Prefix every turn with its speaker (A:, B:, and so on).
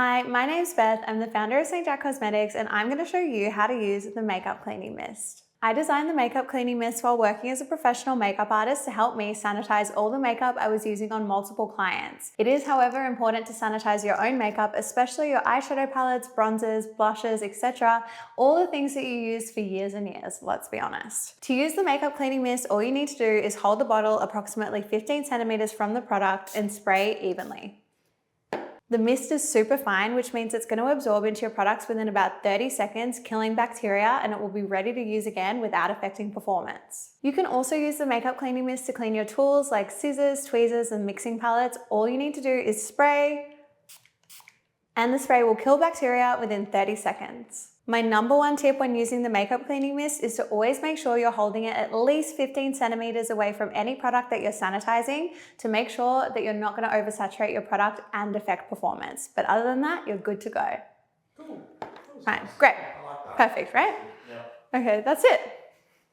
A: Hi, my name's Beth. I'm the founder of St. Jack Cosmetics, and I'm going to show you how to use the Makeup Cleaning Mist. I designed the Makeup Cleaning Mist while working as a professional makeup artist to help me sanitize all the makeup I was using on multiple clients. It is, however, important to sanitize your own makeup, especially your eyeshadow palettes, bronzers, blushes, etc. All the things that you use for years and years, let's be honest. To use the Makeup Cleaning Mist, all you need to do is hold the bottle approximately 15 centimeters from the product and spray evenly. The mist is super fine, which means it's going to absorb into your products within about 30 seconds, killing bacteria, and it will be ready to use again without affecting performance. You can also use the Makeup Cleaning Mist to clean your tools like scissors, tweezers, and mixing palettes. All you need to do is spray, and the spray will kill bacteria within 30 seconds. My number one tip when using the Makeup Cleaning Mist is to always make sure you're holding it at least 15 centimeters away from any product that you're sanitizing to make sure that you're not going to oversaturate your product and affect performance. But other than that, you're good to go.
B: Cool.
A: Right, great.
B: I like that.
A: Perfect, right?
B: Yeah.
A: Okay, that's it.